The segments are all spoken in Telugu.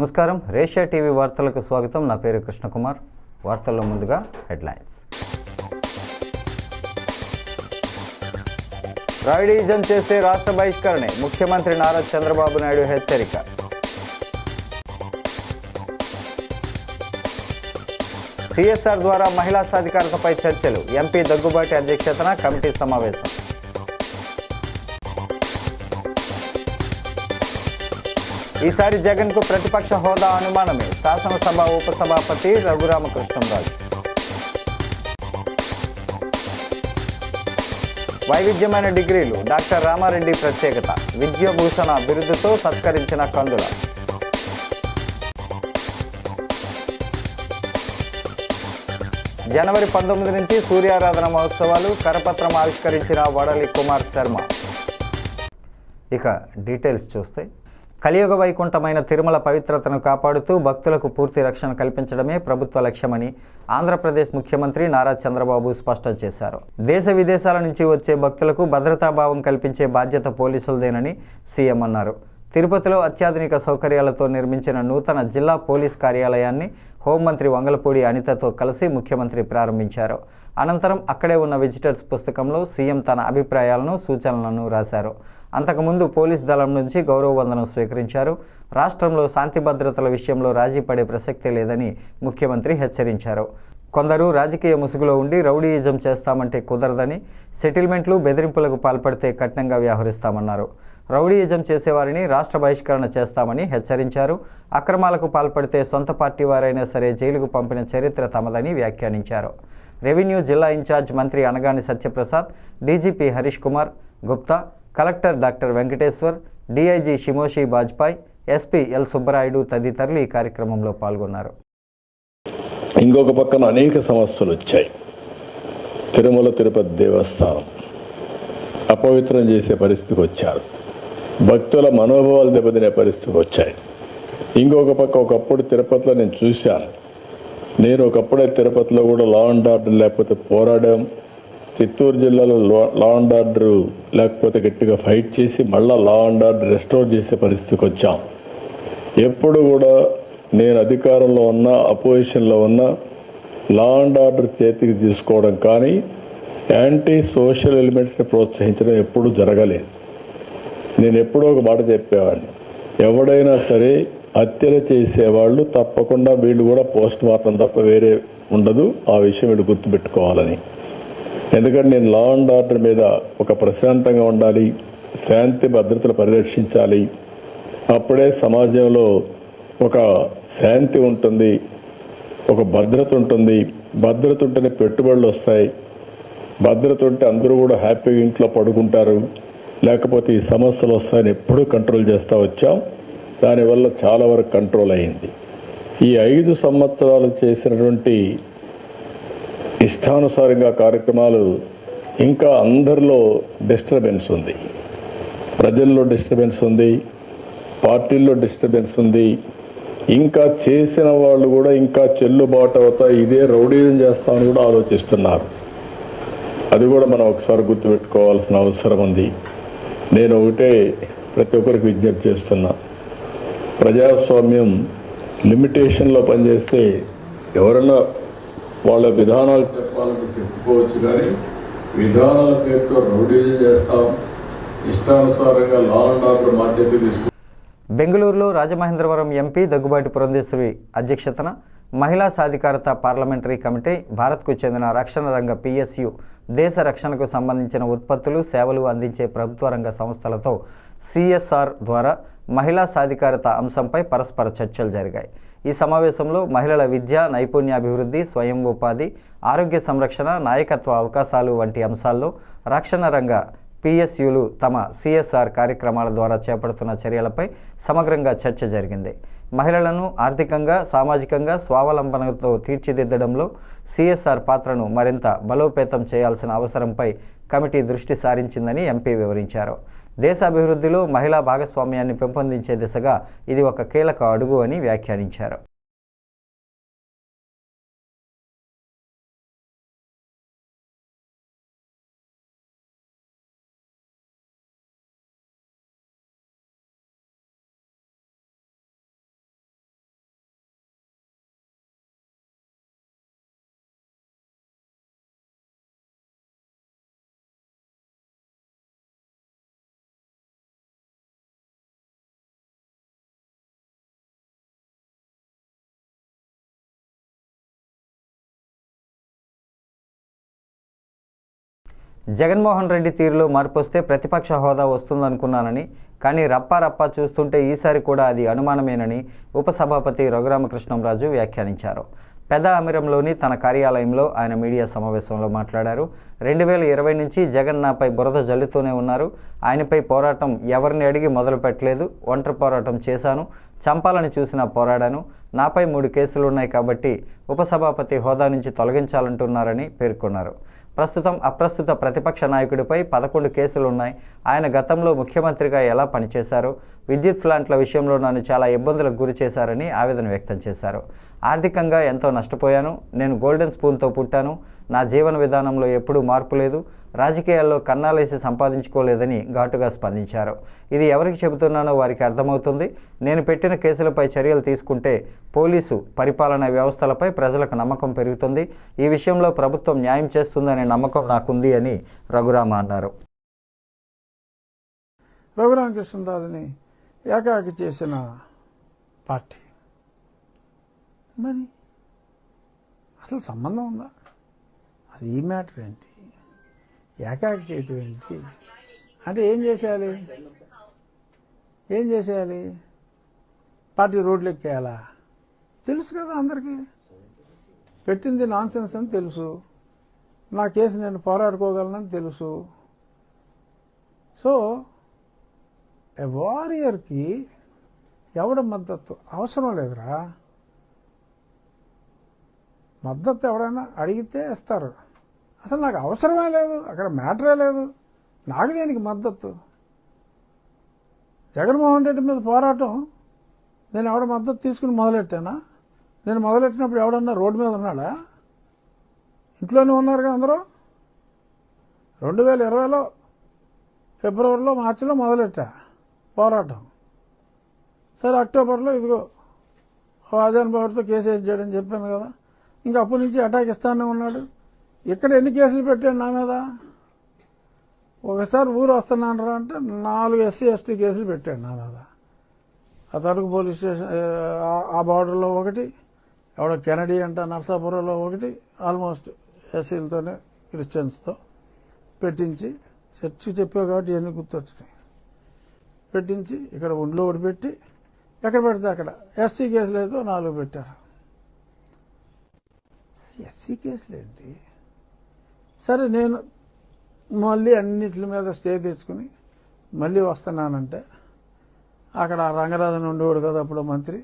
నమస్కారం, రేషియా టీవీ వార్తలకు స్వాగతం. నా పేరు కృష్ణకుమార్. వార్తల్లో ముందుగా హెడ్లైన్స్. రౌడీయిజం చేస్తే రాష్ట్ర బహిష్కరణే, ముఖ్యమంత్రి నారా చంద్రబాబు నాయుడు హెచ్చరిక. సిఎస్ఆర్ ద్వారా మహిళా సాధికారతపై చర్చలు, ఎంపీ దగ్గుబాటి అధ్యక్షతన కమిటీ సమావేశం. ఈసారి జగన్కు ప్రతిపక్ష హోదా అనుమానమే, శాసనసభ ఉపసభాపతి రఘురామకృష్ణంరాజు. వైవిధ్యమైన డిగ్రీలు, డాక్టర్ రామారెడ్డి ప్రత్యేకత, విద్యాభూషణ బిరుదుతో సత్కరించిన కందుల. జనవరి 19 నుంచి సూర్యారాధన మహోత్సవాలు, కరపత్రం ఆవిష్కరించిన వడలి కుమార్ శర్మ. ఇక డీటెయిల్స్ చూస్తే, కలియుగ వైకుంఠమైన తిరుమల పవిత్రతను కాపాడుతూ భక్తులకు పూర్తి రక్షణ కల్పించడమే ప్రభుత్వ లక్ష్యమని ఆంధ్రప్రదేశ్ ముఖ్యమంత్రి నారా చంద్రబాబు స్పష్టం చేశారు. దేశ విదేశాల నుంచి వచ్చే భక్తులకు భద్రతాభావం కల్పించే బాధ్యత పోలీసులదేనని సీఎం అన్నారు. తిరుపతిలో అత్యాధునిక సౌకర్యాలతో నిర్మించిన నూతన జిల్లా పోలీస్ కార్యాలయాన్ని హోంమంత్రి వంగలపూడి అనితతో కలిసి ముఖ్యమంత్రి ప్రారంభించారు. అనంతరం అక్కడే ఉన్న విజిటర్స్ పుస్తకంలో సీఎం తన అభిప్రాయాలను, సూచనలను రాశారు. అంతకుముందు పోలీస్ దళం నుంచి గౌరవ వందనం స్వీకరించారు. రాష్ట్రంలో శాంతి భద్రతల విషయంలో రాజీ పడే ప్రసక్తే లేదని ముఖ్యమంత్రి హెచ్చరించారు. కొందరు రాజకీయ ముసుగులో ఉండి రౌడీయిజం చేస్తామంటే కుదరదని, సెటిల్మెంట్లు, బెదిరింపులకు పాల్పడితే కఠినంగా వ్యవహరిస్తామన్నారు. రౌడీయిజం చేసేవారిని రాష్ట్ర బహిష్కరణ చేస్తామని హెచ్చరించారు. అక్రమాలకు పాల్పడితే సొంత పార్టీ వారైనా సరే జైలుకు పంపిన చరిత్ర తమదని వ్యాఖ్యానించారు. రెవెన్యూ జిల్లా ఇన్ఛార్జ్ మంత్రి Anagani Satyaprasad, DGP Harish Kumar Gupta, collector doctor Venkateshwar, DIG Shimoshi Bajpai, SP L Subbarayudu తదితరులు ఈ కార్యక్రమంలో పాల్గొన్నారు. ఇంకొక పక్కన అనేక సమస్యలు వచ్చాయి. తిరుమల తిరుపతి దేవస్థానం అపవిత్రం చేసే పరిస్థితికి వచ్చారు. భక్తుల మనోభావాలు దెబ్బతినే పరిస్థితికి వచ్చాయి. ఇంకొక పక్క ఒకప్పుడు తిరుపతిలో నేను చూశాను. నేను ఒకప్పుడే తిరుపతిలో కూడా లా అండ్ ఆర్డర్ లేకపోతే పోరాడాం. చిత్తూరు జిల్లాలో లా అండ్ ఆర్డర్ లేకపోతే గట్టిగా ఫైట్ చేసి మళ్ళీ లా అండ్ ఆర్డర్ రెస్టోర్ చేసే పరిస్థితికి వచ్చాం. ఎప్పుడు కూడా నేను అధికారంలో ఉన్నా, అపోజిషన్లో ఉన్నా లా అండ్ ఆర్డర్ చేతికి తీసుకోవడం కానీ యాంటీ సోషల్ ఎలిమెంట్స్ని ప్రోత్సహించడం ఎప్పుడూ జరగలేదు. నేను ఎప్పుడో ఒక మాట చెప్పేవాడిని, ఎవడైనా సరే హత్యలు చేసేవాళ్ళు తప్పకుండా వీళ్ళు కూడా పోస్ట్ మార్టం తప్ప వేరే ఉండదు. ఆ విషయం వీళ్ళు గుర్తుపెట్టుకోవాలని. ఎందుకంటే నేను లా అండ్ ఆర్డర్ మీద ఒక ప్రశాంతంగా ఉండాలి, శాంతి భద్రతలు పరిరక్షించాలి. అప్పుడే సమాజంలో ఒక శాంతి ఉంటుంది, ఒక భద్రత ఉంటుంది. భద్రత ఉంటేనే పెట్టుబడులు వస్తాయి. భద్రత ఉంటే అందరూ కూడా హ్యాపీగా ఇంట్లో పడుకుంటారు. లేకపోతే ఈ సమస్యలు వస్తాయని ఎప్పుడూ కంట్రోల్ చేస్తూ వచ్చాం. దానివల్ల చాలా వరకు కంట్రోల్ అయింది. ఈ 5 సంవత్సరాలు చేసినటువంటి ఇష్టానుసారంగా కార్యక్రమాలు ఇంకా అందరిలో డిస్టర్బెన్స్ ఉంది. ప్రజల్లో డిస్టర్బెన్స్ ఉంది, పార్టీల్లో డిస్టర్బెన్స్ ఉంది. ఇంకా చేసిన వాళ్ళు కూడా ఇంకా చెల్లుబాటు అవుతాయి, ఇదే రౌడీజం చేస్తామని కూడా ఆలోచిస్తున్నారు. అది కూడా మనం ఒకసారి గుర్తుపెట్టుకోవాల్సిన అవసరం ఉంది. నేను ఒకటే ప్రతి ఒక్కరికి విజ్ఞప్తి చేస్తున్నా, ప్రజాస్వామ్యం లిమిటేషన్లో పనిచేస్తే ఎవరన్నా వాళ్ళ విధానాలు చెప్పాలని చెప్పుకోవచ్చు, కానీ విధానాల పేరుతో రౌడీజం చేస్తాం, ఇష్టానుసారంగా లా అండ్ ఆర్డర్ మా చేతికి తీసుకు. బెంగళూరులో రాజమహేంద్రవరం ఎంపీ దగ్గుబాటి పురంధేశ్వరి అధ్యక్షతన మహిళా సాధికారత పార్లమెంటరీ కమిటీ, భారత్కు చెందిన రక్షణ రంగ పిఎస్యు, దేశ రక్షణకు సంబంధించిన ఉత్పత్తులు, సేవలు అందించే ప్రభుత్వ రంగ సంస్థలతో సిఎస్ఆర్ ద్వారా మహిళా సాధికారత అంశంపై పరస్పర చర్చలు జరిగాయి. ఈ సమావేశంలో మహిళల విద్య, నైపుణ్యాభివృద్ధి, స్వయం ఉపాధి, ఆరోగ్య సంరక్షణ, నాయకత్వ అవకాశాలు వంటి అంశాల్లో రక్షణ రంగ పిఎస్యులు తమ సిఎస్ఆర్ కార్యక్రమాల ద్వారా చేపడుతున్న చర్యలపై సమగ్రంగా చర్చ జరిగింది. మహిళలను ఆర్థికంగా, సామాజికంగా స్వావలంబనతో తీర్చిదిద్దడంలో సిఎస్ఆర్ పాత్రను మరింత బలోపేతం చేయాల్సిన అవసరంపై కమిటీ దృష్టి సారించిందని ఎంపీ వివరించారు. దేశాభివృద్ధిలో మహిళా భాగస్వామ్యాన్ని పెంపొందించే దిశగా ఇది ఒక కీలక అడుగు అని వ్యాఖ్యానించారు. జగన్మోహన్ రెడ్డి తీరులో మార్పు వస్తే ప్రతిపక్ష హోదా వస్తుందనుకున్నానని, కానీ రప్పా చూస్తుంటే ఈసారి కూడా అది అనుమానమేనని ఉపసభాపతి రఘురామకృష్ణంరాజు వ్యాఖ్యానించారు. పెద్ద అమీరంలోని తన కార్యాలయంలో ఆయన మీడియా సమావేశంలో మాట్లాడారు. 2020 నుంచి జగన్ నాపై బురద జల్లుతూనే ఉన్నారు. ఆయనపై పోరాటం ఎవరిని అడిగి మొదలు పెట్టలేదు. ఒంటరి పోరాటం చేశాను. చంపాలని చూసినా పోరాడాను. నాపై 3 కేసులు ఉన్నాయి కాబట్టి ఉపసభాపతి హోదా నుంచి తొలగించాలంటున్నారని పేర్కొన్నారు. ప్రస్తుతం అప్రస్తుత ప్రతిపక్ష నాయకుడిపై 11 కేసులున్నాయి. ఆయన గతంలో ముఖ్యమంత్రిగా ఎలా పనిచేశారు, విద్యుత్ ప్లాంట్ల విషయంలో నన్ను చాలా ఇబ్బందులకు గురి చేశారని ఆవేదన వ్యక్తం చేశారు. ఆర్థికంగా ఎంతో నష్టపోయాను. నేను గోల్డెన్ స్పూన్తో పుట్టాను. నా జీవన విధానంలో ఎప్పుడూ మార్పు లేదు. రాజకీయాల్లో కన్నాలేసి సంపాదించుకోలేదని ఘాటుగా స్పందించారు. ఇది ఎవరికి చెబుతున్నానో వారికి అర్థమవుతుంది. నేను పెట్టిన కేసులపై చర్యలు తీసుకుంటే పోలీసు పరిపాలనా వ్యవస్థలపై ప్రజలకు నమ్మకం పెరుగుతుంది. ఈ విషయంలో ప్రభుత్వం న్యాయం చేస్తుందనే నమ్మకం నాకుంది అని రఘురామ అన్నారు. రఘురామకృష్ణరాజుని ఏకాకి చేసిన పార్టీ మరి అసలు సంబంధం ఉందా? అసలు ఈ మ్యాటర్ ఏంటి? ఏకాకి చేయటం ఏంటి? అంటే ఏం చేసేయాలి? పార్టీ రోడ్లు ఎక్కేయాలా? తెలుసు కదా అందరికీ. పెట్టింది నాన్సెన్స్ అని తెలుసు. నా కేసు నేను పోరాడుకోగలనని తెలుసు. సో ఏ వారియర్కి ఎవడ మద్దతు అవసరం లేదురా. మద్దతు ఎవడైనా అడిగితే ఇస్తారు. అసలు నాకు అవసరమే లేదు, అక్కడ మ్యాటరే లేదు. నాకు దేనికి మద్దతు? జగన్మోహన్ రెడ్డి మీద పోరాటం నేను ఎవడ మద్దతు తీసుకుని మొదలెట్టానా? నేను మొదలెట్టినప్పుడు ఎవడన్నా రోడ్డు మీద ఉన్నాడా? ఇంట్లోనే ఉన్నారుగా అందరూ. 2020లో ఫిబ్రవరిలో మార్చిలో మొదలెట్టా పోరాటం. సరే అక్టోబర్లో ఇదిగో ఆజాన్ బాబుతో కేసు వేసి చేయడని చెప్పాను కదా. ఇంకా అప్పటి నుంచి అటాక్ ఇస్తానే ఉన్నాడు. ఇక్కడ ఎన్ని కేసులు పెట్టాడు నా మీద? ఒకసారి ఊరు వస్తున్నాను రా అంటే 4 SC ST కేసులు పెట్టాడు నా మీద. ఆ తరకు పోలీస్ స్టేషన్ ఆ బార్డర్లో ఒకటి, ఎవడో కెనడీ అంట నర్సాపురంలో ఒకటి, ఆల్మోస్ట్ ఎస్సీలతోనే క్రిస్టియన్స్తో పెట్టించి చర్చి చెప్పావు కాబట్టి ఎన్ని గుర్తొచ్చినాయి. పెట్టించి ఇక్కడ ఒంట్లో ఒకటి పెట్టి ఎక్కడ పెడితే అక్కడ SC కేసులు అయితే 4 పెట్టారు. SC కేసులు ఏంటి? సరే నేను మళ్ళీ అన్నిటి మీద స్టే తెచ్చుకుని మళ్ళీ వస్తున్నానంటే అక్కడ రంగరాజన్ ఉండేవాడు కదా అప్పుడు మంత్రి.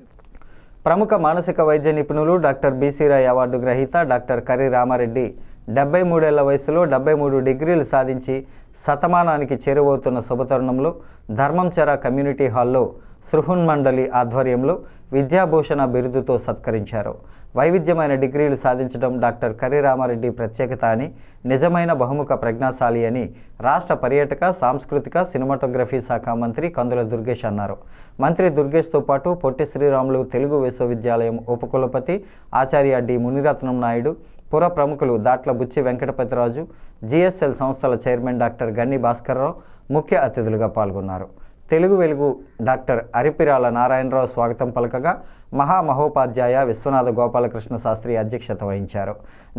ప్రముఖ మానసిక వైద్య నిపుణులు డాక్టర్ BC రాయ్ అవార్డు గ్రహీత డాక్టర్ కర్రి రామారెడ్డి 73 ఏళ్ల వయసులో 73 డిగ్రీలు సాధించి శతమానానికి చేరువవుతున్న శుభతరుణంలో ధర్మంచర కమ్యూనిటీ హాల్లో సృహున్మండలి ఆధ్వర్యంలో విద్యాభూషణ బిరుదుతో సత్కరించారు. వైవిధ్యమైన డిగ్రీలు సాధించడం డాక్టర్ కర్రి రామారెడ్డి ప్రత్యేకత అని, నిజమైన బహుముఖ ప్రజ్ఞాశాలి అని రాష్ట్ర పర్యాటక, సాంస్కృతిక, సినిమాటోగ్రఫీ శాఖ మంత్రి కందుల దుర్గేష్ అన్నారు. మంత్రి దుర్గేష్తో పాటు పొట్టి శ్రీరాములు తెలుగు విశ్వవిద్యాలయం ఉపకులపతి ఆచార్య డి మునిరత్నం నాయుడు, పుర ప్రముఖులు దాట్ల బుచ్చి వెంకటపతిరాజు, GSL సంస్థల చైర్మన్ డాక్టర్ గన్ని భాస్కర్రావు ముఖ్య అతిథులుగా పాల్గొన్నారు. తెలుగు వెలుగు డాక్టర్ అరిపిరాల నారాయణరావు స్వాగతం పలకగా మహామహోపాధ్యాయ విశ్వనాథ గోపాలకృష్ణ శాస్త్రి అధ్యక్షత వహించారు.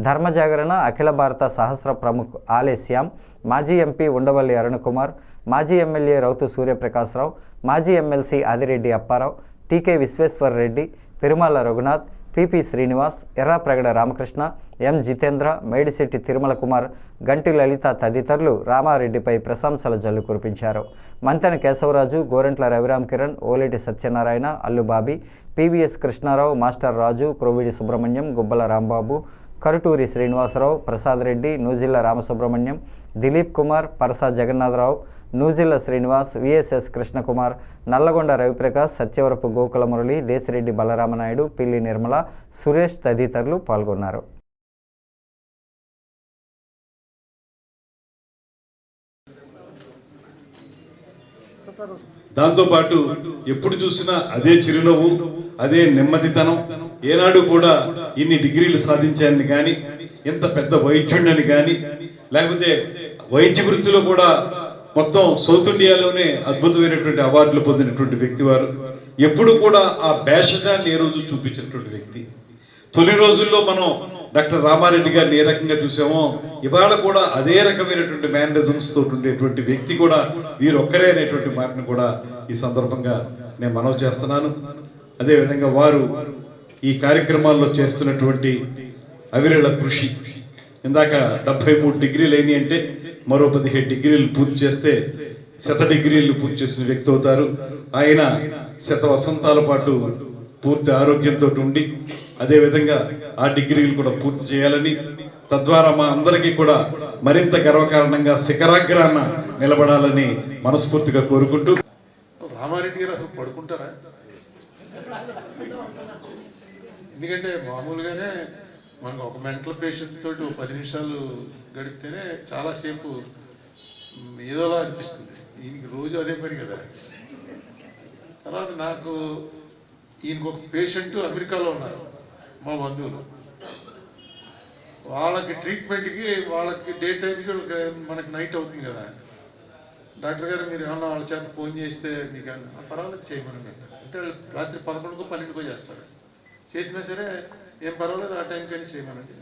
ధర్మజాగరణ అఖిల భారత సహస్ర ప్రముఖ్ ఆలే శ్యామ్, మాజీ MP ఉండవల్లి అరుణకుమార్, మాజీ ఎమ్మెల్యే రౌతు సూర్యప్రకాశ్రావు, మాజీ MLC Adireddy Apparao, TK Visweswar Reddy, Perumalla Raghunath, PP Srinivas, Errapragada Ramakrishna, M Jitendra, Medisetti Tirumala Kumar, Ganti Lalitha తదితరులు రామారెడ్డిపై ప్రశంసల జల్లు కురిపించారు. Mantena Kesavaraju, Gorantla Raviram Kiran, Oleti Satyanarayana, Allubabi, PVS Krishnarao, master Raju, Krovvidi Subrahmanyam, Gubbala Rambabu, Karuturi Srinivasarao, Prasad Reddy, Nujilla Ramasubrahmanyam, Dilip Kumar, Parasa Jagannatharao, Nujilla Srinivas, VSS Krishnakumar, Nalgonda Raviprakash, Satyavarapu Gokula Murali, Desireddy Balaramanaidu, Pilli Nirmala, Suresh తదితరులు పాల్గొన్నారు. దాంతోపాటు ఎప్పుడు చూసినా అదే చిరునవ్వు, అదే నెమ్మదితనం. ఏనాడు కూడా ఇన్ని డిగ్రీలు సాధించాలని కానీ, ఎంత పెద్ద వైద్యుడిని కానీ, లేకపోతే వైద్య వృత్తిలో కూడా మొత్తం సౌత్ ఇండియాలోనే అద్భుతమైనటువంటి అవార్డులు పొందినటువంటి వ్యక్తి వారు. ఎప్పుడు కూడా ఆ భేషజాన్ని ఏ రోజు చూపించినటువంటి వ్యక్తి. తొలి రోజుల్లో మనం డాక్టర్ రామారెడ్డి గారిని ఏ రకంగా చూసామో ఇవాళ కూడా అదే రకమైనటువంటి మేనరిజమ్స్ తోటి ఉండేటువంటి వ్యక్తి కూడా వీరొక్కరే అనేటువంటి మాటను కూడా ఈ సందర్భంగా నేను మనవి చేస్తున్నాను. అదేవిధంగా వారు ఈ కార్యక్రమాల్లో చేస్తున్నటువంటి అవిరళ కృషి, ఇందాక 73 డిగ్రీలు అయినాయి అంటే మరో 17 డిగ్రీలు పూర్తి చేస్తే 100 డిగ్రీలు పూర్తి చేసిన వ్యక్తి అవుతారు. ఆయన 100 వసంతాల పాటు పూర్తి ఆరోగ్యంతో ఉండి అదేవిధంగా ఆ డిగ్రీలు కూడా పూర్తి చేయాలని, తద్వారా మా అందరికీ కూడా మరింత గర్వకారణంగా శిఖరాగ్రాన నిలబడాలని మనస్ఫూర్తిగా కోరుకుంటూ. రామారెడ్డి గారు అసలు పడుకుంటారా? ఎందుకంటే మామూలుగానే మనకు ఒక మెంటల్ పేషెంట్ తోటి 10 నిమిషాలు గడిపితేనే చాలాసేపు ఏదోలా అనిపిస్తుంది. ఈయనకి రోజు అదే పని కదా. తర్వాత నాకు ఈయనకు ఒక పేషెంట్ అమెరికాలో ఉన్నారు, మా బంధువులు. వాళ్ళకి ట్రీట్మెంట్కి వాళ్ళకి డే టైంకి మనకి నైట్ అవుతుంది కదా. డాక్టర్ గారు మీరు ఏమన్నా వాళ్ళ చేత ఫోన్ చేస్తే మీకు పర్వాలేదు చేయమని అంటే వాళ్ళు రాత్రి 11కో 12కో చేస్తారు. చేసినా సరే ఏం పర్వాలేదు ఆ టైంకి అని చేయమనండి.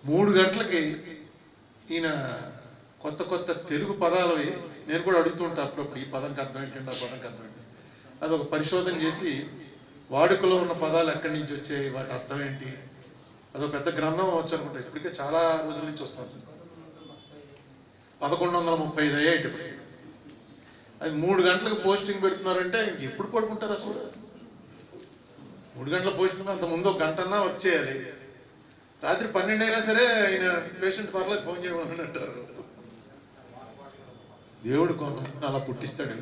3 గంటలకి ఈయన కొత్త కొత్త తెలుగు పదాలు నేను కూడా అడుగుతుంటా అప్పుడప్పుడు, ఈ పదంకి అర్థం ఏంటంటే ఆ పదంకి అర్థం ఏంటి. అదొక పరిశోధన చేసి వాడుకలో ఉన్న పదాలు ఎక్కడి నుంచి వచ్చాయి, వాటి అర్థం ఏంటి, అదొక పెద్ద గ్రంథం అవచ్చు అనుకుంటా. ఇప్పటికే చాలా రోజుల నుంచి వస్తుంది. 1135 అయ్యాయి ఇప్పటికి. అది 3 గంటలకు పోస్టింగ్ పెడుతున్నారంటే ఇంక ఎప్పుడు పడుకుంటారు అసలు? 3 గంటల పోస్టింగ్ అంత ముందు 1 గంటన్నా వర్క్ చేయాలి. రాత్రి 12 అయినా సరే ఆయన పేషెంట్ పర్లేదు ఫోన్ చేయమని అంటారు. దేవుడు కొంతమంది అలా పుట్టిస్తాడు.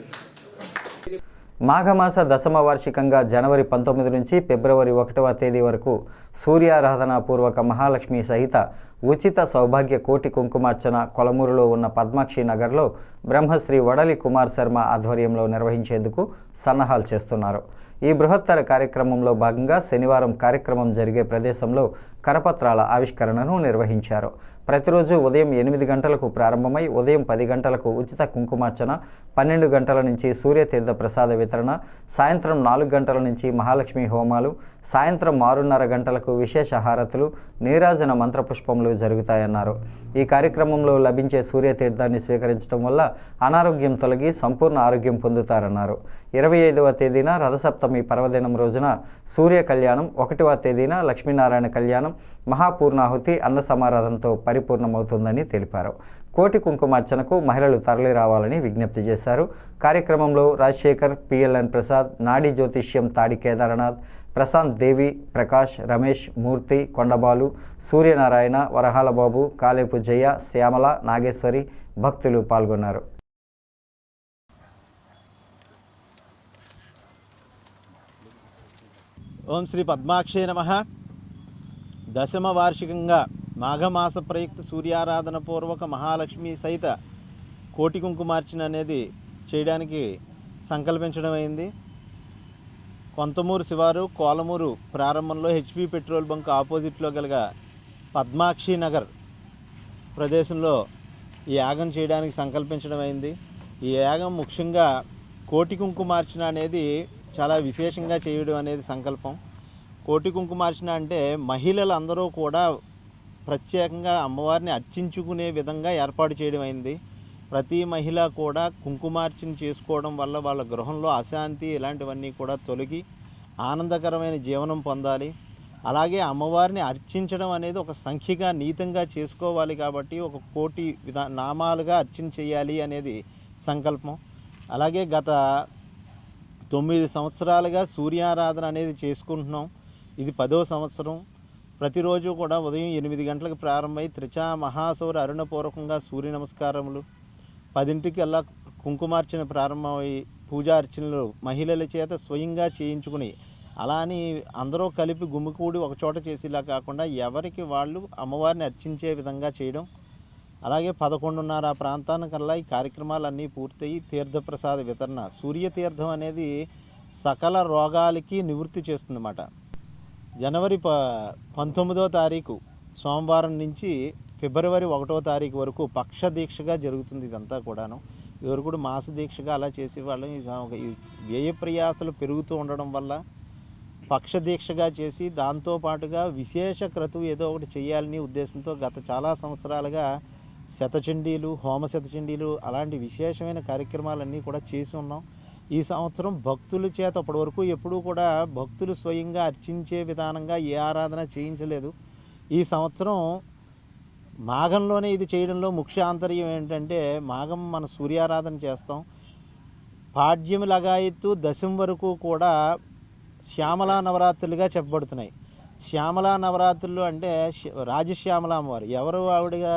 మాఘమాస దశమ వార్షికంగా జనవరి 19 నుంచి ఫిబ్రవరి 1వ తేదీ వరకు సూర్యారాధన పూర్వక మహాలక్ష్మి సహిత ఉచిత సౌభాగ్య కోటి కుంకుమార్చన కొలమూరులో ఉన్న పద్మాక్షి నగర్లో బ్రహ్మశ్రీ వడలి కుమార్ శర్మ ఆధ్వర్యంలో నిర్వహించేందుకు సన్నాహాలు చేస్తున్నారు. ఈ బృహత్తర కార్యక్రమంలో భాగంగా శనివారం కార్యక్రమం జరిగే ప్రదేశంలో కరపత్రాల ఆవిష్కరణను నిర్వహించారు. ప్రతిరోజు ఉదయం 8 గంటలకు ప్రారంభమై ఉదయం 10 గంటలకు ఉచిత కుంకుమార్చన, 12 గంటల నుంచి సూర్యతీర్థ ప్రసాద వితరణ, సాయంత్రం 4 గంటల నుంచి మహాలక్ష్మి హోమాలు, సాయంత్రం 6:30 గంటలకు విశేష హారతులు, నీరాజన మంత్రపుష్పములు జరుగుతాయన్నారు. ఈ కార్యక్రమంలో లభించే సూర్యతీర్థాన్ని స్వీకరించడం వల్ల అనారోగ్యం తొలగి సంపూర్ణ ఆరోగ్యం పొందుతారన్నారు. 25వ తేదీన రథసప్తమి పర్వదినం రోజున సూర్య కళ్యాణం, 1వ తేదీన లక్ష్మీనారాయణ కళ్యాణం, మహాపూర్ణాహుతి అన్న సమారాధనతో పరిపూర్ణమవుతుందని తెలిపారు. కోటి కుంకుమార్చనకు మహిళలు తరలి రావాలని విజ్ఞప్తి చేశారు. కార్యక్రమంలో రాజశేఖర్, పిఎల్ఎన్ ప్రసాద్, నాడి జ్యోతిష్యం తాడి కేదారనాథ్, ప్రశాంత్ దేవి, ప్రకాష్, రమేష్, మూర్తి, కొండబాలు, సూర్యనారాయణ, వరహాలబాబు, కాలేపు జయ, శ్యామల, నాగేశ్వరి భక్తులు పాల్గొన్నారు. ఓం శ్రీ పద్మాక్షే నమః. దశమ వార్షికంగా మాఘమాస ప్రయుక్త సూర్యారాధన పూర్వక మహాలక్ష్మి సహిత కోటి కుంకుమార్చన అనేది చేయడానికి సంకల్పించడం అయింది. కొంతమూరు శివారు కోలమూరు ప్రారంభంలో హెచ్పి పెట్రోల్ బంక్ ఆపోజిట్లో గల పద్మాక్షి నగర్ ప్రదేశంలో ఈ యాగం చేయడానికి సంకల్పించడం అయింది. ఈ యాగం ముఖ్యంగా కోటి కుంకుమార్చన అనేది చాలా విశేషంగా చేయడం అనేది సంకల్పం. కోటి కుంకుమార్చన అంటే మహిళలందరూ కూడా ప్రత్యేకంగా అమ్మవారిని అర్చించుకునే విధంగా ఏర్పాటు చేయడం అయింది. ప్రతి మహిళ కూడా కుంకుమార్చన చేసుకోవడం వల్ల వాళ్ళ గృహంలో అశాంతి ఇలాంటివన్నీ కూడా తొలగి ఆనందకరమైన జీవనం పొందాలి. అలాగే అమ్మవారిని అర్చించడం అనేది ఒక సంఖ్యగా నీతంగా చేసుకోవాలి. కాబట్టి ఒక కోటి నామాలుగా అర్చన చేయాలి అనేది సంకల్పం. అలాగే గత 9 సంవత్సరాలుగా సూర్యారాధన అనేది చేసుకుంటున్నాం. ఇది 10వ సంవత్సరం. ప్రతిరోజు కూడా ఉదయం 8 గంటలకు ప్రారంభమై త్రిచా మహాసౌర అరుణపూర్వకంగా సూర్య నమస్కారములు, 10ంటికల్లా కుంకుమార్చన ప్రారంభమై పూజార్చనలు మహిళల చేత స్వయంగా చేయించుకుని, అలా అని అందరూ కలిపి గుమ్మికూడి ఒక చోట చేసేలా కాకుండా ఎవరికి వాళ్ళు అమ్మవారిని అర్చించే విధంగా చేయడం. అలాగే 11:30 ప్రాంతానికల్లా ఈ కార్యక్రమాలన్నీ పూర్తయి తీర్థప్రసాద వితరణ. సూర్యతీర్థం అనేది సకల రోగాలకి నివృత్తి చేస్తుందన్నమాట. జనవరి 19వ తారీఖు సోమవారం నుంచి ఫిబ్రవరి 1వ తారీఖు వరకు పక్ష దీక్షగా జరుగుతుంది. ఇదంతా కూడాను ఇదివరకు కూడా మాస దీక్షగా అలా చేసేవాళ్ళం. ఈ వ్యయ ప్రయాసాలు పెరుగుతూ ఉండడం వల్ల పక్షదీక్షగా చేసి దాంతోపాటుగా విశేష క్రతువు ఏదో ఒకటి చేయాలని ఉద్దేశంతో గత చాలా సంవత్సరాలుగా శతచండీలు, హోమ శతచండీలు అలాంటి విశేషమైన కార్యక్రమాలన్నీ కూడా చేసి ఉన్నాం. ఈ సంవత్సరం భక్తుల చేత అప్పటి వరకు ఎప్పుడూ కూడా భక్తులు స్వయంగా అర్చించే విధానంగా ఏ ఆరాధన చేయించలేదు. ఈ సంవత్సరం మాఘంలోనే ఇది చేయడంలో ముఖ్య ఆంతర్యం ఏంటంటే, మాఘం మన సూర్యారాధన చేస్తాం. పాడ్యం లగాయత్తు దశం వరకు కూడా శ్యామలా నవరాత్రులుగా చెప్పబడుతున్నాయి. శ్యామలా నవరాత్రులు అంటే రాజశ్యామల అమ్మవారు. ఎవరు ఆవిడగా?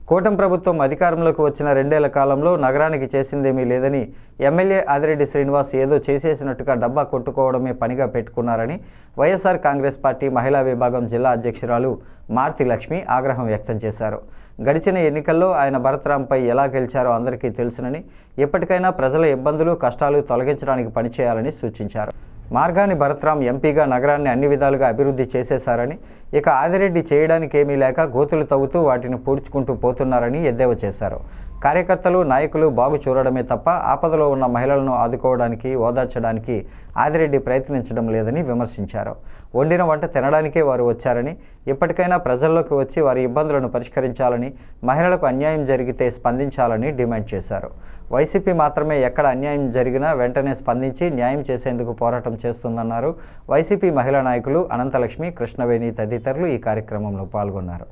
కూటమి ప్రభుత్వం అధికారంలోకి వచ్చిన 2 ఏళ్ల కాలంలో నగరానికి చేసిందేమీ లేదని ఎమ్మెల్యే ఆదిరెడ్డి శ్రీనివాస్ ఏదో చేసేసినట్టుగా డబ్బా కొట్టుకోవడమే పనిగా పెట్టుకున్నారని వైఎస్ఆర్ కాంగ్రెస్ పార్టీ మహిళా విభాగం జిల్లా అధ్యక్షురాలు మారుతి లక్ష్మి ఆగ్రహం వ్యక్తం చేశారు. గడిచిన ఎన్నికల్లో ఆయన భరత్రాంపై ఎలా గెలిచారో అందరికీ తెలుసునని, ఎప్పటికైనా ప్రజల ఇబ్బందులు, కష్టాలు తొలగించడానికి పనిచేయాలని సూచించారు. మార్గాని భరత్రాం ఎంపీగా నగరాన్ని అన్ని విధాలుగా అభివృద్ధి చేసేశారని, ఇక ఆదిరెడ్డి చేయడానికి ఏమీ లేక గోతులు తవ్వుతూ వాటిని పూడ్చుకుంటూ పోతున్నారని ఎద్దేవా చేశారు. కార్యకర్తలు, నాయకులు బాగు చూడడమే తప్ప ఆపదలో ఉన్న మహిళలను ఆదుకోవడానికి, ఓదార్చడానికి ఆదిరెడ్డి ప్రయత్నించడం లేదని విమర్శించారు. వండిన వంట తినడానికే వారు వచ్చారని, ఇప్పటికైనా ప్రజల్లోకి వచ్చి వారి ఇబ్బందులను పరిష్కరించాలని, మహిళలకు అన్యాయం జరిగితే స్పందించాలని డిమాండ్ చేశారు. వైసీపీ మాత్రమే ఎక్కడ అన్యాయం జరిగినా వెంటనే స్పందించి న్యాయం చేసేందుకు పోరాటం చేస్తుందన్నారు. వైసీపీ మహిళా నాయకులు అనంతలక్ష్మి, కృష్ణవేణి తదితరులు ఈ కార్యక్రమంలో పాల్గొన్నారు.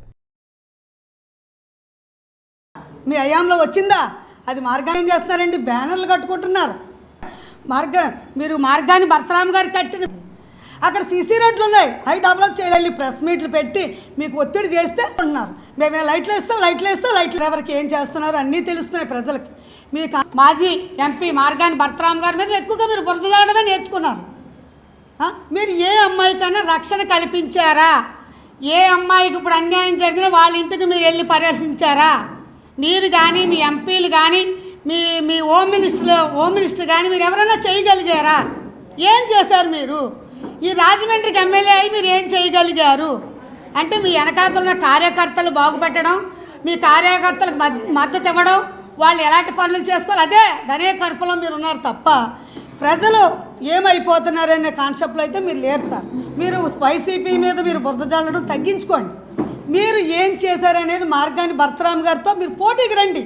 మీ అయాంలో వచ్చిందా? అది మార్గాన్ని ఏం చేస్తున్నారండి? బ్యానర్లు కట్టుకుంటున్నారు. మీరు మార్గాన్ని భరతరామ్ గారు కట్టిన అక్కడ సీసీ రోడ్లు ఉన్నాయి, అవి డెవలప్ చేయాలి. ప్రెస్ మీట్లు పెట్టి మీకు ఒత్తిడి చేస్తే ఉంటున్నారు. మేమే లైట్లు వేస్తాం ఎవరికి ఏం చేస్తున్నారు అన్నీ తెలుస్తున్నాయి ప్రజలకి. మీకు మాజీ ఎంపీ మార్గాన్ని భరతరామ్ గారి మీద ఎక్కువగా మీరు బురద జల్లడమే నేర్చుకున్నారు. మీరు ఏ అమ్మాయికైనా రక్షణ కల్పించారా? ఏ అమ్మాయికి ఇప్పుడు అన్యాయం జరిగినా వాళ్ళ ఇంటికి మీరు వెళ్ళి పర్యవేక్షించారా? మీరు కానీ, మీ ఎంపీలు కానీ, మీ హోమ్ మినిస్టర్ కానీ మీరు ఎవరైనా చేయగలిగారా? ఏం చేశారు మీరు? ఈ రాజమండ్రికి ఎమ్మెల్యే అయి మీరు ఏం చేయగలిగారు? అంటే మీ వెనకాతలున్న కార్యకర్తలు బాగుపెట్టడం, మీ కార్యకర్తలకు మద్దతు ఇవ్వడం, వాళ్ళు ఎలాంటి పనులు చేసుకోవాలి అదే కరుపులో మీరు ఉన్నారు తప్ప ప్రజలు ఏమైపోతున్నారనే కాన్సెప్ట్లో అయితే మీరు లేరు సార్. మీరు వైసీపీ మీద మీరు బురద జల్లడం తగ్గించుకోండి. మీరు ఏం చేశారనేది మార్గాన్ని భరతరామ్ గారితో మీరు పోటీకి రండి.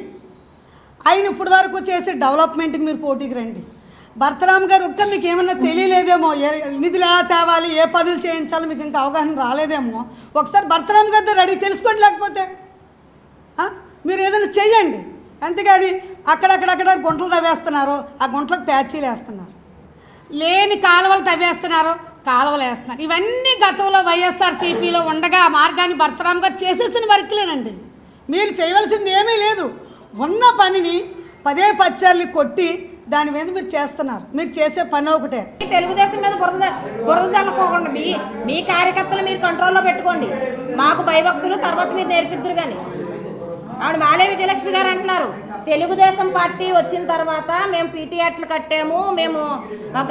ఆయన ఇప్పటి వరకు చేసే డెవలప్మెంట్కి మీరు పోటీకి రండి. భరతరామ్ గారు ఒక్క మీకు ఏమన్నా తెలియలేదేమో, నిధులు ఎలా తేవాలి, ఏ పనులు చేయించాలో మీకు ఇంకా అవగాహన రాలేదేమో. ఒకసారి భరతరామ్ గారి దగ్గర అడిగి తెలుసుకోండి. లేకపోతే మీరు ఏదైనా చేయండి. అంతేగాని అక్కడక్కడ గుంటలు తవ్వేస్తున్నారు, ఆ గుంటలకు ప్యాచీలు వేస్తున్నారు, లేని కాలువలు తవ్వేస్తున్నారు, కాలువలు వేస్తున్నారు. ఇవన్నీ గతంలో వైఎస్ఆర్సీపీలో ఉండగా మార్గాన్ని భరతరామ్ గారు చేసేసిన వర్క్లేనండి. మీరు చేయవలసింది ఏమీ లేదు. ఉన్న పనిని పదే పచ్చార్లు కొట్టి దాని మీద మీరు చేస్తున్నారు. మీరు చేసే పని ఒకటే. తెలుగుదేశం మీద బురద చల్లుకోకుండా మీ కార్యకర్తలు మీరు కంట్రోల్లో పెట్టుకోండి. మాకు భయభక్తులు తర్వాత మీరు నేర్పిద్దరు. కానీ ఆవిడ మాలే విజయలక్ష్మి గారు అంటున్నారు, తెలుగుదేశం పార్టీ వచ్చిన తర్వాత మేము పీటీఆర్లు కట్టాము, మేము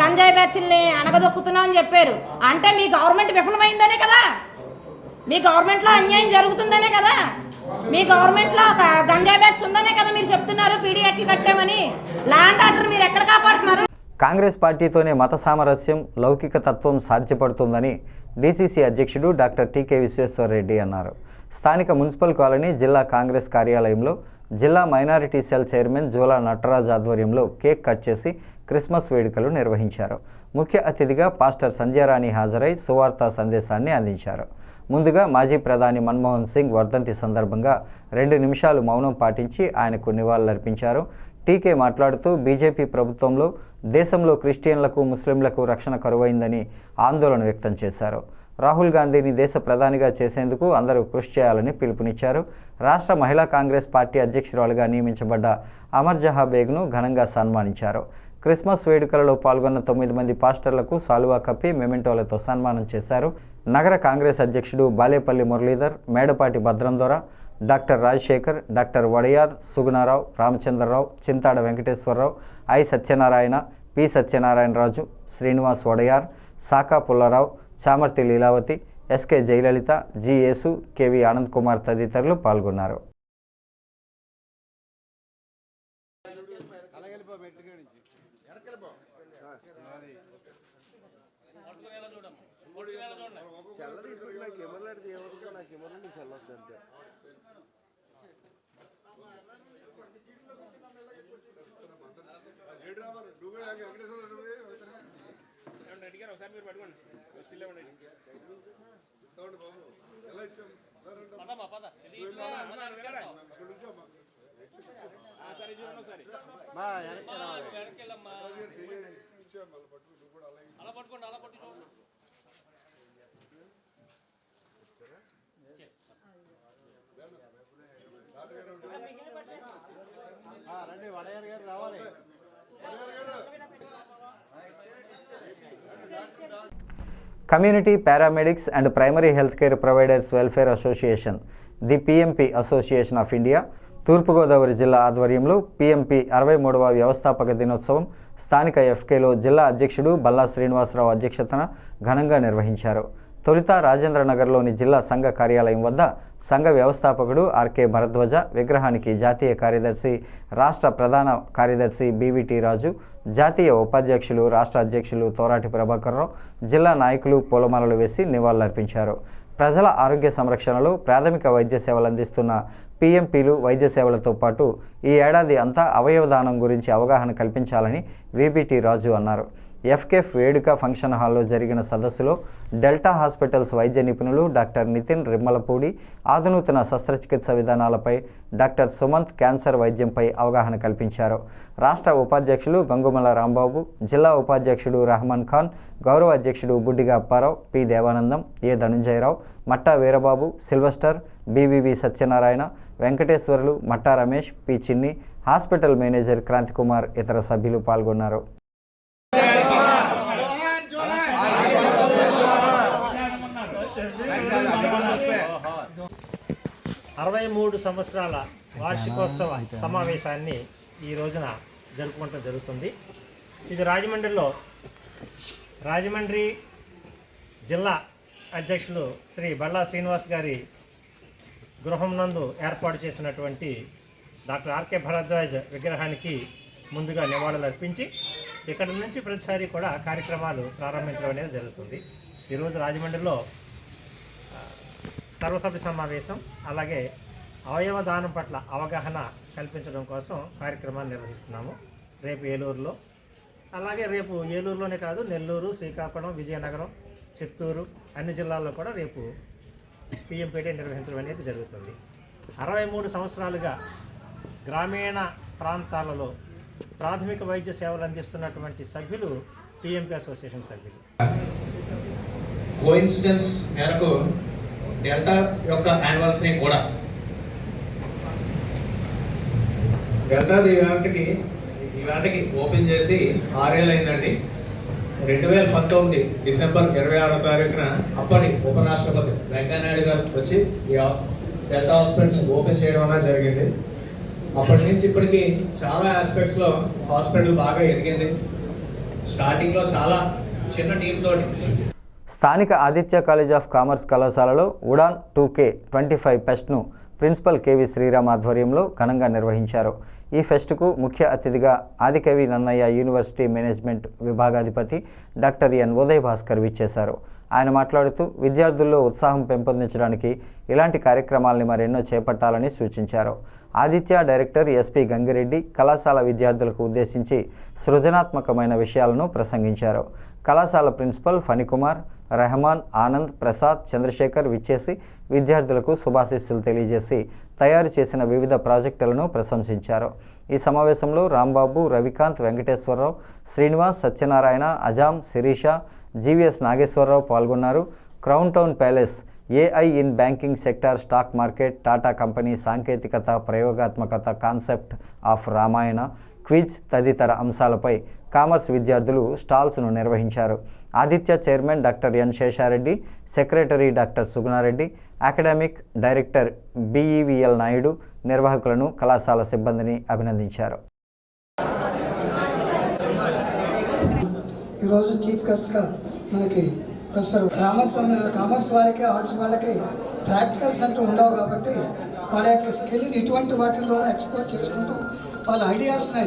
గంజాయి బ్యాచ్ల్ని అణగదొక్కుతున్నాం అని చెప్పారు. అంటే మీ గవర్నమెంట్ విఫలమైందనే కదా, మీ గవర్నమెంట్లో అన్యాయం జరుగుతుందనే కదా, మీ గవర్నమెంట్లో గంజాయి బ్యాచ్ ఉందనే కదా మీరు చెప్తున్నారు పీటీఆర్లు కట్టామని. ల్యాండ్ ఆర్డర్ మీరు ఎక్కడ కాపాడుతున్నారు? కాంగ్రెస్ పార్టీతోనే మత సామరస్యం, లౌకిక తత్వం సాధ్యపడుతుందని డీసీసీ అధ్యక్షుడు డాక్టర్ టీకే విశ్వేశ్వరరెడ్డి అన్నారు. స్థానిక మున్సిపల్ కాలనీ జిల్లా కాంగ్రెస్ కార్యాలయంలో జిల్లా మైనారిటీ సెల్ చైర్మన్ జోలా నటరాజ్ ఆధ్వర్యంలో కేక్ కట్ చేసి క్రిస్మస్ వేడుకలు నిర్వహించారు. ముఖ్య అతిథిగా పాస్టర్ సంధ్యారాణి హాజరై సువార్త సందేశాన్ని అందించారు. ముందుగా మాజీ ప్రధాని మన్మోహన్ సింగ్ వర్ధంతి సందర్భంగా 2 నిమిషాలు మౌనం పాటించి ఆయనకు నివాళులర్పించారు. టీకే మాట్లాడుతూ బీజేపీ ప్రభుత్వంలో దేశంలో క్రిస్టియన్లకు, ముస్లింలకు రక్షణ కరువైందని ఆందోళన వ్యక్తం చేశారు. రాహుల్ గాంధీని దేశ ప్రధానిగా చేసేందుకు అందరూ కృషి చేయాలని పిలుపునిచ్చారు. రాష్ట్ర మహిళా కాంగ్రెస్ పార్టీ అధ్యక్షురాలుగా నియమించబడ్డ అమర్ జహా బేగ్ను ఘనంగా సన్మానించారు. క్రిస్మస్ వేడుకలలో పాల్గొన్న 9 మంది పాస్టర్లకు సాలువా కప్పి మెమెంటోలతో సన్మానం చేశారు. నగర కాంగ్రెస్ అధ్యక్షుడు Balepalli Muralidhar, Medapati Bhadrandora, doctor Rajasekhar, doctor Wadiyar, Sugunarao, Ramachandrarao, Chintada Venkateswararao, I Satyanarayana, P Satyanarayanaraju, Srinivas Wadiyar, Saka Pullarao, Chamarthi Leelavathi, SK Jayalalitha, G Yesu, KV Anand Kumar తదితరులు పాల్గొన్నారు. రండి వడయారు గారు రావాలి. Community paramedics and primary health care providers welfare association, the PMP association of India Turpugodavari జిల్లా ఆధ్వర్యంలో పిఎంపి 63వ వ్యవస్థాపక దినోత్సవం స్థానిక ఎఫ్కేలో జిల్లా అధ్యక్షుడు బల్లా శ్రీనివాసరావు అధ్యక్షతన ఘనంగా నిర్వహించారు. తొలుత రాజేంద్రనగర్లోని జిల్లా సంఘ కార్యాలయం వద్ద సంఘ వ్యవస్థాపకుడు ఆర్కే భరద్వాజ విగ్రహానికి జాతీయ కార్యదర్శి, రాష్ట్ర ప్రధాన కార్యదర్శి బివిటి రాజు, జాతీయ ఉపాధ్యక్షులు, రాష్ట్ర అధ్యక్షులు తోరాటి ప్రభాకర్రావు, జిల్లా నాయకులు పూలమాలలు వేసి నివాళులర్పించారు. ప్రజల ఆరోగ్య సంరక్షణలో ప్రాథమిక వైద్య సేవలు అందిస్తున్న పిఎంపీలు వైద్య సేవలతో పాటు ఈ ఏడాది అంతా అవయవదానం గురించి అవగాహన కల్పించాలని విబిటి రాజు అన్నారు. ఎఫ్కేఫ్ వేడుక ఫంక్షన్ హాల్లో జరిగిన సదస్సులో డెల్టా హాస్పిటల్స్ వైద్య నిపుణులు డాక్టర్ నితిన్ రిమ్మలపూడి ఆధునూతన శస్త్రచికిత్స విధానాలపై, డాక్టర్ సుమంత్ క్యాన్సర్ వైద్యంపై అవగాహన కల్పించారు. రాష్ట్ర ఉపాధ్యక్షులు గంగుమల రాంబాబు, జిల్లా ఉపాధ్యక్షుడు రహమాన్ ఖాన్, గౌరవ అధ్యక్షుడు బుడ్డిగా అప్పారావు, పి దేవానందం, ఏ ధనుంజయరావు, మట్టా వీరబాబు, సిల్వస్టర్, బివివి సత్యనారాయణ, వెంకటేశ్వర్లు, మట్టా రమేష్, పి చిన్ని, హాస్పిటల్ మేనేజర్ క్రాంతికుమార్ ఇతర సభ్యులు పాల్గొన్నారు. 63 సంవత్సరాల వార్షికోత్సవ సమావేశాన్ని ఈ రోజున జరుపుకోవడం జరుగుతుంది. ఇది రాజమండ్రి జిల్లా అధ్యక్షులు శ్రీ బల్లా శ్రీనివాస్ గారి గృహం నందు ఏర్పాటు చేసినటువంటి డాక్టర్ ఆర్కే భరద్వాజ్ విగ్రహానికి ముందుగా నివాళులు అర్పించి ఇక్కడ నుంచి ప్రతిసారి కూడా కార్యక్రమాలు ప్రారంభించడం అనేది జరుగుతుంది. ఈరోజు రాజమండ్రిలో సర్వసభ్య సమావేశం, అలాగే అవయవ దానం పట్ల అవగాహన కల్పించడం కోసం కార్యక్రమాన్ని నిర్వహిస్తున్నాము. రేపు ఏలూరులో, అలాగే రేపు ఏలూరులోనే కాదు నెల్లూరు, శ్రీకాకుళం, విజయనగరం, చిత్తూరు అన్ని జిల్లాల్లో కూడా రేపు పిఎంపీటీ నిర్వహించడం అనేది జరుగుతుంది. 63 సంవత్సరాలుగా గ్రామీణ ప్రాంతాలలో ప్రాథమిక వైద్య సేవలు అందిస్తున్నటువంటి సభ్యులు పిఎంపీ అసోసియేషన్ సభ్యులు. కోఇన్సిడెన్స్ మేరకు డెల్టా యొక్క యానివర్సరీ కూడా డెల్టా ఈవేళకి ఓపెన్ చేసి 6 ఏళ్ళు అయిందండి. 2019 డిసెంబర్ 26వ తారీఖున అప్పటి ఉపరాష్ట్రపతి వెంకయ్యనాయుడు గారు వచ్చి ఈ డెల్టా హాస్పిటల్ ఓపెన్ చేయడం అనేది జరిగింది. అప్పటి నుంచి ఇప్పటికి చాలా ఆస్పెక్ట్స్లో హాస్పిటల్ బాగా ఎదిగింది. స్టార్టింగ్లో చాలా చిన్న టీంతో స్థానిక ఆదిత్య కాలేజ్ ఆఫ్ కామర్స్ కళాశాలలో ఉడాన్ 2K25 ఫెస్ట్ను ప్రిన్సిపల్ కేవి శ్రీరామ్ ఆధ్వర్యంలో ఘనంగా నిర్వహించారు. ఈ ఫెస్ట్కు ముఖ్య అతిథిగా ఆదికవి నన్నయ్య యూనివర్సిటీ మేనేజ్మెంట్ విభాగాధిపతి డాక్టర్ ఎన్ ఉదయ్ భాస్కర్ విచ్చేశారు. ఆయన మాట్లాడుతూ విద్యార్థుల్లో ఉత్సాహం పెంపొందించడానికి ఇలాంటి కార్యక్రమాలని మరెన్నో చేపట్టాలని సూచించారు. ఆదిత్య డైరెక్టర్ ఎస్పి గంగిరెడ్డి కళాశాల విద్యార్థులకు ఉద్దేశించి సృజనాత్మకమైన విషయాలను ప్రసంగించారు. కళాశాల ప్రిన్సిపల్ ఫణికుమార్, రెహమాన్, ఆనంద్, ప్రసాద్, చంద్రశేఖర్ విచ్చేసి విద్యార్థులకు శుభాశీస్సులు తెలియజేసి తయారు చేసిన వివిధ ప్రాజెక్టులను ప్రశంసించారు. ఈ సమావేశంలో రాంబాబు, రవికాంత్, వెంకటేశ్వరరావు, శ్రీనివాస్, సత్యనారాయణ, అజాం, శిరీష, జీవీఎస్ నాగేశ్వరరావు పాల్గొన్నారు. Crown town palace, AI in banking sector, stock market, Tata company, సాంకేతికత, ప్రయోగాత్మకత, కాన్సెప్ట్ ఆఫ్ రామాయణ, క్విజ్ తదితర అంశాలపై కామర్స్ విద్యార్థులు స్టాల్స్ను నిర్వహించారు. Aditya chairman doctor N Seshareddy, secretary doctor Sugunareddy, academic director BEVL Naidu నిర్వాహకులను, కళాశాల సిబ్బందిని అభినందించారు. ఈరోజు చీఫ్ గెస్ట్గా మనకి ప్రొఫెసర్ కామర్స్ వారికి, ఆర్ట్స్ వాళ్ళకి ప్రాక్టికల్స్ అంటూ ఉండవు కాబట్టి వాళ్ళ యొక్క స్కిల్ని ఇటువంటి వాటి ద్వారా ఎక్స్పోజ్ చేసుకుంటూ వాళ్ళ ఐడియాస్ని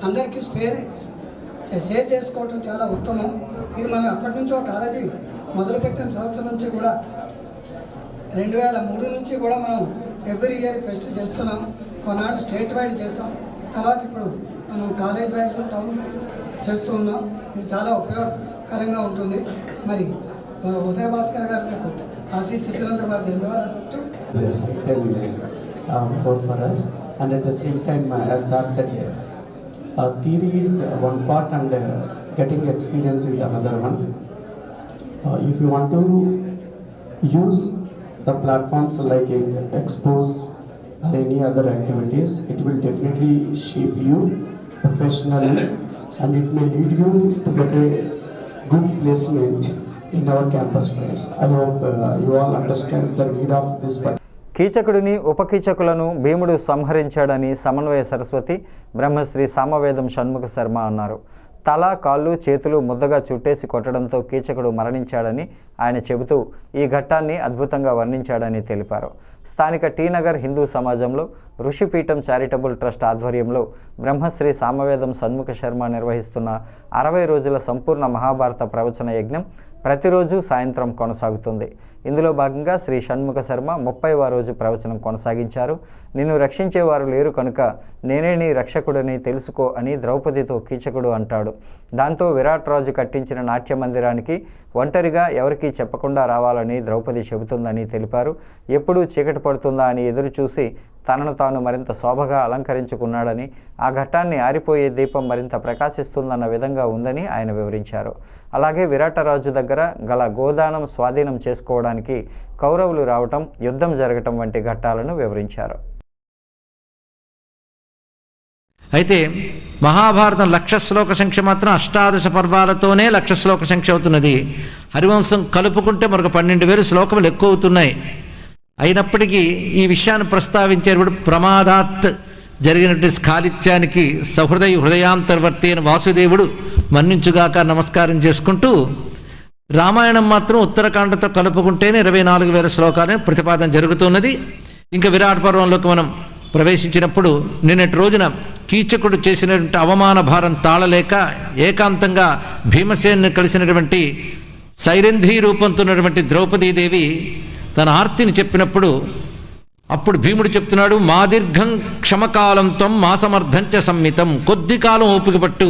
అందరికీ షేర్ చేసుకోవటం చాలా ఉత్తమం. ఇది మనం అప్పటి నుంచో కాలేజీ మొదలుపెట్టిన సంవత్సరం నుంచి కూడా 2003 నుంచి కూడా మనం ఎవ్రీ ఇయర్ ఫెస్ట్ చేస్తున్నాం. కొన్నాళ్ళు స్టేట్ వైడ్ చేస్తాం, తర్వాత ఇప్పుడు మనం కాలేజ్ వైజ్ టౌన్ వైజ్ చేస్తూ ఉన్నాం. ఇది చాలా ఉపయోగకరంగా ఉంటుంది. మరి ఉదయ భాస్కర్ గారు మీకు ఆశీర్వదించినందుకు వారు ధన్యవాదాలు చెప్తూ more for us, and at the same time, as sir said, theory is one part and getting experience is another one. If you want to use the platforms like expos or any other activities, it will definitely shape you professionally and it may lead you to get a good placement in our campus friends. I hope you all understand the need of this. కీచకుడిని ఉపకీచకులను భీముడు సంహరించాడని సమన్వయ సరస్వతి బ్రహ్మశ్రీ సామవేదం షణ్ముఖ శర్మ అన్నారు. తల, కాళ్ళు, చేతులు ముద్దగా చుట్టేసి కొట్టడంతో కీచకుడు మరణించాడని ఆయన చెబుతూ ఈ ఘట్టాన్ని అద్భుతంగా వర్ణించాడని తెలిపారు. స్థానిక టీనగర్ హిందూ సమాజంలో ఋషిపీఠం చారిటబుల్ ట్రస్ట్ ఆధ్వర్యంలో బ్రహ్మశ్రీ సామవేదం షణ్ముఖ శర్మ నిర్వహిస్తున్న 60 రోజుల సంపూర్ణ మహాభారత ప్రవచన యజ్ఞం ప్రతిరోజు సాయంత్రం కొనసాగుతుంది. ఇందులో భాగంగా శ్రీ షణ్ముఖ శర్మ 30వ రోజు ప్రవచనం కొనసాగించారు. నిన్ను రక్షించేవారు లేరు కనుక నేనే నీ రక్షకుడిని తెలుసుకో అని ద్రౌపదితో కీచకుడు అంటాడు. దాంతో విరాట్ రాజు కట్టించిన నాట్య మందిరానికి ఒంటరిగా ఎవరికీ చెప్పకుండా రావాలని ద్రౌపది చెబుతుందని తెలిపారు. ఎప్పుడు చీకటి పడుతుందా అని ఎదురు చూసి తనను తాను మరింత శోభగా అలంకరించుకున్నాడని, ఆ ఘట్టాన్ని ఆరిపోయే దీపం మరింత ప్రకాశిస్తుందన్న విధంగా ఉందని ఆయన వివరించారు. అలాగే విరాటరాజు దగ్గర గల గోదానం స్వాధీనం చేసుకోవడానికి కౌరవులు రావటం, యుద్ధం జరగటం వంటి ఘట్టాలను వివరించారు. అయితే మహాభారతం 1,00,000 శ్లోక సంఖ్య మాత్రం 18 పర్వాలతోనే 1,00,000 శ్లోక సంఖ్య అవుతున్నది. హరివంశం కలుపుకుంటే మరొక 12,000 శ్లోకములు ఎక్కువ అవుతున్నాయి. అయినప్పటికీ ఈ విషయాన్ని ప్రస్తావించేటప్పుడు ప్రమాదాత్ జరిగినటువంటి స్ఖాళిత్యానికి హృదయాంతర్వర్తి అయిన వాసుదేవుడు మన్నించుగాక నమస్కారం చేసుకుంటూ, రామాయణం మాత్రం ఉత్తరకాండతో కలుపుకుంటేనే 24,000 శ్లోకాలని ప్రతిపాదన జరుగుతున్నది. ఇంకా విరాట్ పర్వంలోకి మనం ప్రవేశించినప్పుడు నిన్నటి రోజున కీచకుడు చేసినటువంటి అవమాన భారం తాళలేక ఏకాంతంగా భీమసేన్ని కలిసినటువంటి సైరంధ్రీ రూపంతో ఉన్నటువంటి ద్రౌపదీదేవి తన ఆర్తిని చెప్పినప్పుడు అప్పుడు భీముడు చెప్తున్నాడు, మా దీర్ఘం క్షమకాలంతో మాసమర్థంచ సంమితం, కొద్ది కాలం ఓపిక పట్టు,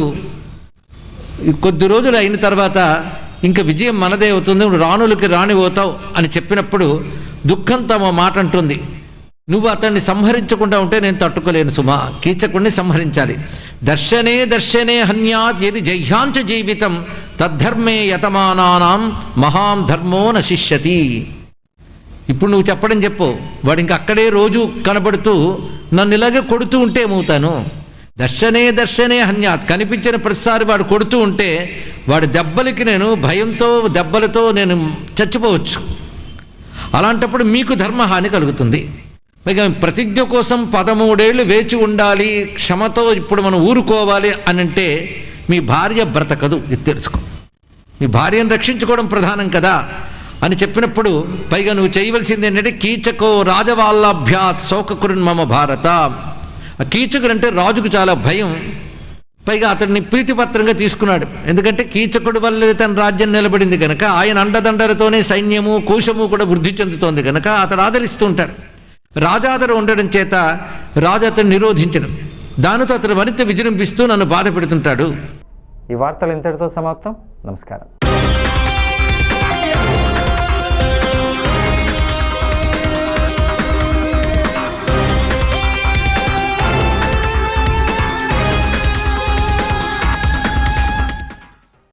కొద్ది రోజులు అయిన తర్వాత ఇంకా విజయం మనదే అవుతుంది, నువ్వు రాణులకి రాణిపోతావు అని చెప్పినప్పుడు దుఃఖంతో మా మాట అంటుంది, నువ్వు అతన్ని సంహరించకుండా ఉంటే నేను తట్టుకోలేను సుమా, కీచకుడిని సంహరించాలి. దర్శనే దర్శనే హన్యాత్ యది జహ్యాంచ జీవితం తద్ధర్మే యతమానానాం మహాం ధర్మో నశిష్యతి. ఇప్పుడు నువ్వు చెప్పడం చెప్పు, వాడు ఇంకా అక్కడే రోజు కనబడుతూ నన్ను ఇలాగే కొడుతూ ఉంటే ఏమవుతాను? దర్శనే దర్శనే హన్యాత్, కనిపించిన ప్రతిసారి వాడు కొడుతూ ఉంటే వాడి దెబ్బలకి నేను భయంతో దెబ్బలతో నేను చచ్చిపోవచ్చు. అలాంటప్పుడు మీకు ధర్మహాని కలుగుతుంది. పైగా ప్రతిజ్ఞ కోసం 13 ఏళ్ళు వేచి ఉండాలి, క్షమతో ఇప్పుడు మనం ఊరుకోవాలి అని అంటే మీ భార్య బ్రతకదు, ఇది తెలుసుకో. మీ భార్యను రక్షించుకోవడం ప్రధానం కదా అని చెప్పినప్పుడు పైగా నువ్వు చేయవలసింది ఏంటంటే కీచకో రాజవాల్లాభ్యాత్ శోకకురున్ మమ భారత. ఆ కీచకుడు అంటే రాజుకు చాలా భయం, పైగా అతన్ని ప్రీతిపత్రంగా తీసుకున్నాడు. ఎందుకంటే కీచకుడు వల్ల తన రాజ్యం నిలబడింది కనుక, ఆయన అండదండలతోనే సైన్యము కోశము కూడా వృద్ధి చెందుతోంది కనుక అతడు ఆదరిస్తూ ఉంటాడు. రాజాదర ఉండడం చేత రాజు అతను నిరోధించడం, దానితో అతను మరింత విజృంభిస్తూ నన్ను బాధ పెడుతుంటాడు. ఈ వార్తలు ఇంతటితో సమాప్తం. నమస్కారం.